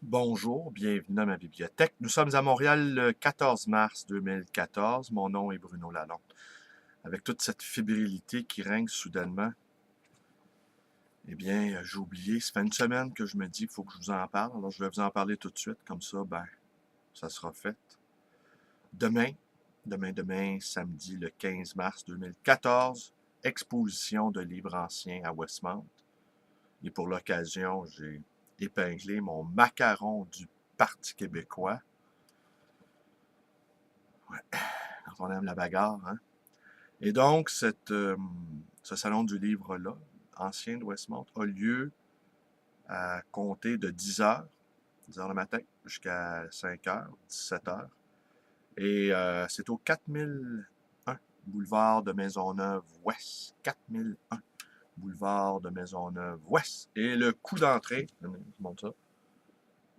Bonjour, bienvenue dans ma bibliothèque. Nous sommes à Montréal le 14 mars 2014. Mon nom est Bruno Lalonde. Avec toute cette fébrilité qui règne soudainement, j'ai oublié. Ça fait une semaine que je me dis qu'il faut que je vous en parle. Alors, je vais vous en parler tout de suite. Comme ça, ça sera fait. Demain, samedi le 15 mars 2014, exposition de livres anciens à Westmount. Et pour l'occasion, j'ai épinglé mon macaron du Parti québécois. Quand on aime la bagarre, hein? Et donc, ce salon du livre-là, ancien de Westmount, a lieu à compter de 10 heures le matin, jusqu'à 5 heures, 17 heures. Et c'est au 4001 boulevard de Maisonneuve-Ouest. 4001 boulevard de Maisonneuve-Ouest. Et le coût d'entrée, je montre ça,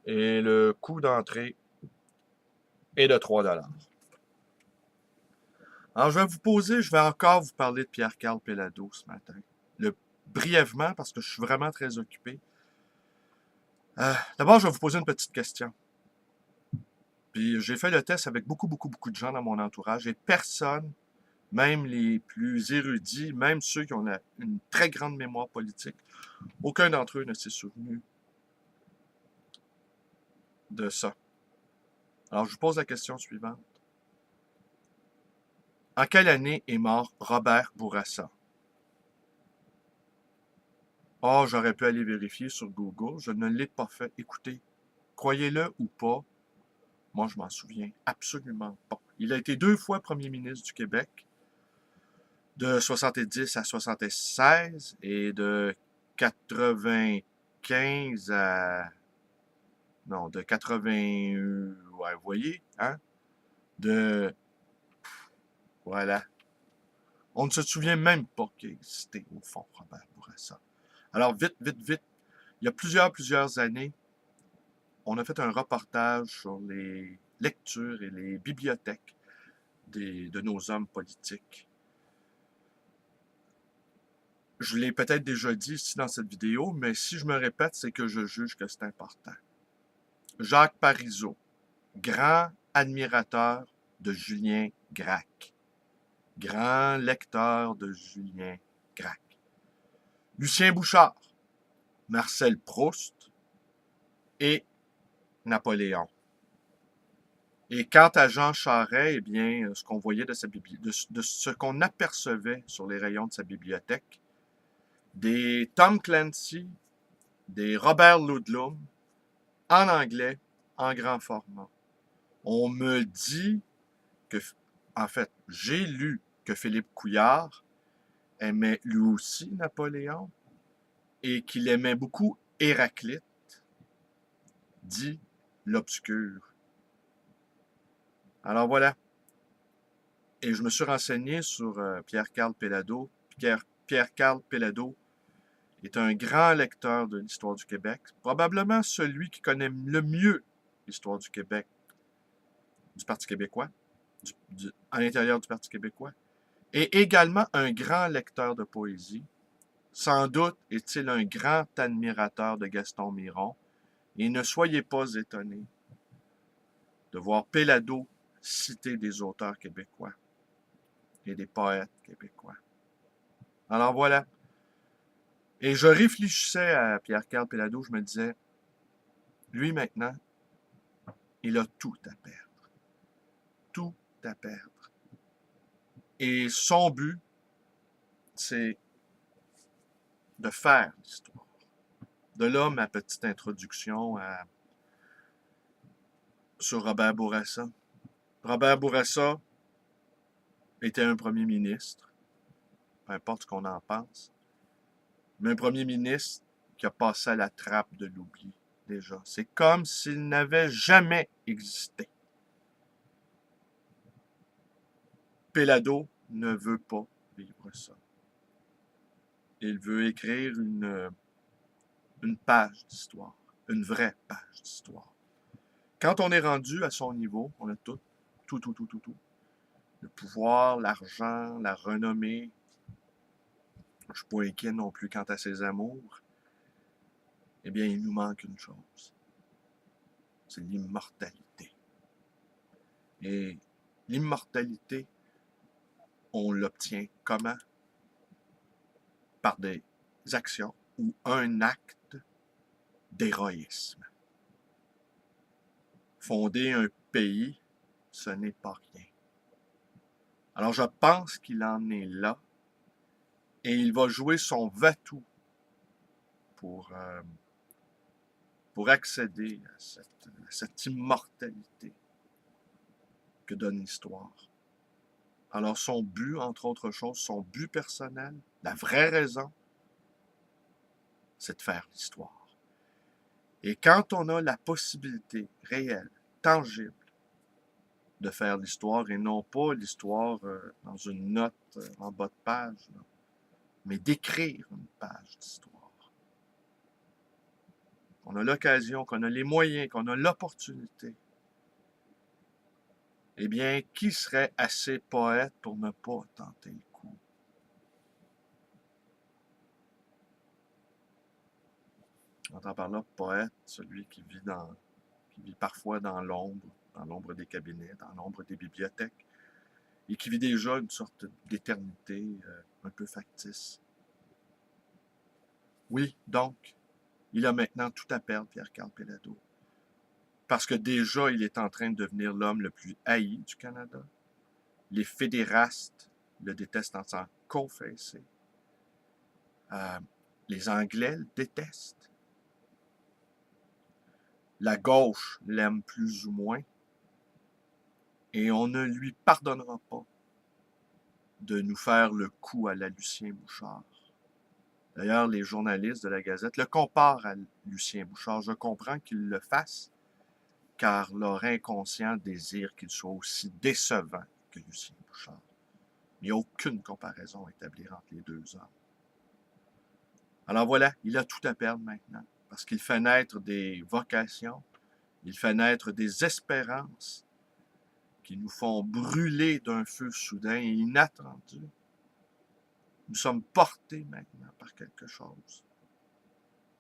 et le coût d'entrée est de 3 $. Alors, je vais encore vous parler de Pierre-Carl Péladeau ce matin. Brièvement, parce que je suis vraiment très occupé. D'abord, je vais vous poser une petite question. Puis, j'ai fait le test avec beaucoup de gens dans mon entourage et personne, même les plus érudits, même ceux qui ont une très grande mémoire politique, aucun d'entre eux ne s'est souvenu de ça. Alors, je vous pose la question suivante. En quelle année est mort Robert Bourassa? Oh, j'aurais pu aller vérifier sur Google. Je ne l'ai pas fait. Écoutez, croyez-le ou pas, moi je m'en souviens absolument pas. Il a été 2 fois premier ministre du Québec, de 70 à 76 et de 95 à... Non, de 80... Ouais, vous voyez, hein? De... Voilà. On ne se souvient même pas qu'il existait au fond, Robert Bourassa. Alors, vite, il y a plusieurs années, on a fait un reportage sur les lectures et les bibliothèques de nos hommes politiques. Je l'ai peut-être déjà dit ici dans cette vidéo, mais si je me répète, c'est que je juge que c'est important. Jacques Parizeau, grand admirateur de Julien Gracq, grand lecteur de Julien Gracq. Lucien Bouchard, Marcel Proust et Napoléon. Et quant à Jean Charest, eh bien, ce qu'on voyait de ce qu'on apercevait sur les rayons de sa bibliothèque, des Tom Clancy, des Robert Ludlum, en anglais, en grand format. On me dit que, en fait, j'ai lu que Philippe Couillard aimait lui aussi Napoléon et qu'il aimait beaucoup Héraclite, dit l'obscur. Alors voilà. Et je me suis renseigné sur Pierre-Carl Péladeau. Pierre-Carl Péladeau est un grand lecteur de l'histoire du Québec, probablement celui qui connaît le mieux l'histoire du Québec, du Parti québécois, à l'intérieur du Parti québécois, et également un grand lecteur de poésie. Sans doute est-il un grand admirateur de Gaston Miron, et ne soyez pas étonnés de voir Péladeau citer des auteurs québécois et des poètes québécois. Alors voilà. Et je réfléchissais à Pierre-Carl Péladeau, je me disais, lui maintenant, il a tout à perdre. Tout à perdre. Et son but, c'est de faire l'histoire. De là, ma petite introduction sur Robert Bourassa. Robert Bourassa était un premier ministre, peu importe ce qu'on en pense, mais un premier ministre qui a passé à la trappe de l'oubli, déjà. C'est comme s'il n'avait jamais existé. Péladeau ne veut pas vivre ça. Il veut écrire une page d'histoire, une vraie page d'histoire. Quand on est rendu à son niveau, on a tout. Le pouvoir, l'argent, la renommée. Je ne suis pas inquiet non plus quant à ses amours. Eh bien, il nous manque une chose. c'est l'immortalité. Et l'immortalité, on l'obtient comment? Par des actions ou un acte d'héroïsme. Fonder un pays, ce n'est pas rien. Alors je pense qu'il en est là et il va jouer son va-tout pour accéder à cette immortalité que donne l'histoire. Alors son but, entre autres choses, son but personnel, la vraie raison, c'est de faire l'histoire. Et quand on a la possibilité réelle, tangible, de faire l'histoire, et non pas l'histoire dans une note en bas de page, là, mais d'écrire une page d'histoire. Qu'on a l'occasion, qu'on a les moyens, qu'on a l'opportunité. Eh bien, qui serait assez poète pour ne pas tenter le coup? On entend par là poète, celui qui vit parfois dans l'ombre des cabinets, dans l'ombre des bibliothèques, et qui vit déjà une sorte d'éternité un peu factice. Oui, donc, il a maintenant tout à perdre, Pierre-Carl Péladeau. Parce que déjà, il est en train de devenir l'homme le plus haï du Canada. Les fédérastes le détestent en s'en confesser. Les Anglais le détestent. La gauche l'aime plus ou moins. Et on ne lui pardonnera pas de nous faire le coup à la Lucien Bouchard. D'ailleurs, les journalistes de la Gazette le comparent à Lucien Bouchard. Je comprends qu'ils le fassent, car leur inconscient désire qu'il soit aussi décevant que Lucien Bouchard. Il n'y a aucune comparaison à établir entre les deux hommes. Alors voilà, il a tout à perdre maintenant, parce qu'il fait naître des vocations, il fait naître des espérances qui nous font brûler d'un feu soudain et inattendu. Nous sommes portés maintenant par quelque chose.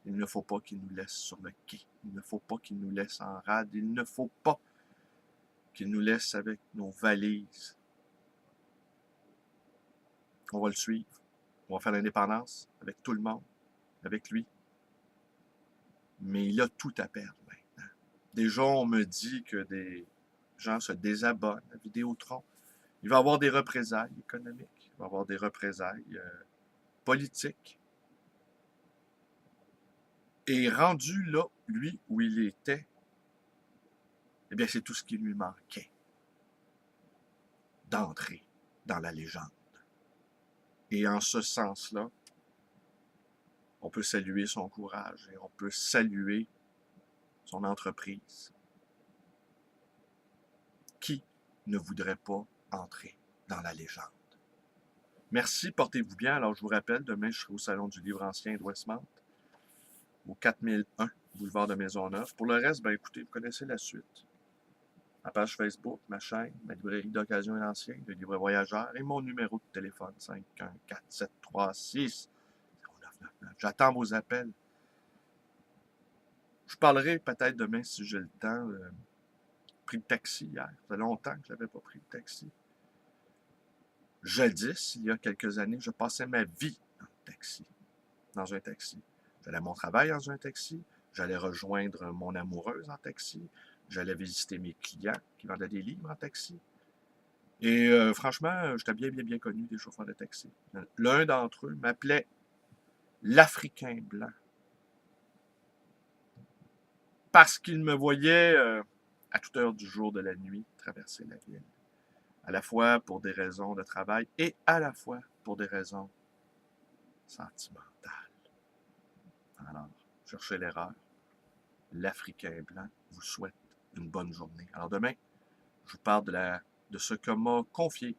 Il ne faut pas qu'il nous laisse sur le quai. Il ne faut pas qu'il nous laisse en rade. Il ne faut pas qu'il nous laisse avec nos valises. On va le suivre. On va faire l'indépendance avec tout le monde, avec lui. Mais il a tout à perdre maintenant. Déjà, on me dit que des gens se désabonnent à Vidéotron. Il va y avoir des représailles économiques. Il va y avoir des représailles politiques. Et rendu là, lui, où il était, eh bien, c'est tout ce qui lui manquait d'entrer dans la légende. Et en ce sens-là, on peut saluer son courage et on peut saluer son entreprise. Qui ne voudrait pas entrer dans la légende? Merci, portez-vous bien. Alors, je vous rappelle, demain, je serai au Salon du Livre Ancien de Westmount, au 4001 boulevard de Maisonneuve. Pour le reste, ben écoutez, vous connaissez la suite. Ma page Facebook, ma chaîne, ma librairie d'occasion et d'ancien, le livre voyageur et mon numéro de téléphone 514-736-0999. J'attends vos appels. Je parlerai peut-être demain, si j'ai le temps, pris le taxi hier. Ça fait longtemps que je n'avais pas pris le taxi. Jadis, il y a quelques années, je passais ma vie dans un taxi. J'allais à mon travail dans un taxi, j'allais rejoindre mon amoureuse en taxi, j'allais visiter mes clients qui vendaient des livres en taxi. Et franchement, j'étais bien connu des chauffeurs de taxi. L'un d'entre eux m'appelait l'Africain blanc. Parce qu'il me voyait à toute heure du jour, de la nuit, traverser la ville. À la fois pour des raisons de travail et à la fois pour des raisons sentimentales. Alors, cherchez l'erreur. L'Africain blanc vous souhaite une bonne journée. Alors demain, je vous parle de ce que m'a confié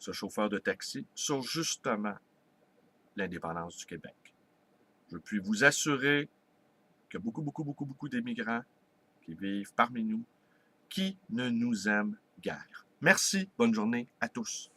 ce chauffeur de taxi sur justement l'indépendance du Québec. Je puis vous assurer que beaucoup d'immigrants qui vivent parmi nous, qui ne nous aiment guère. Merci, bonne journée à tous.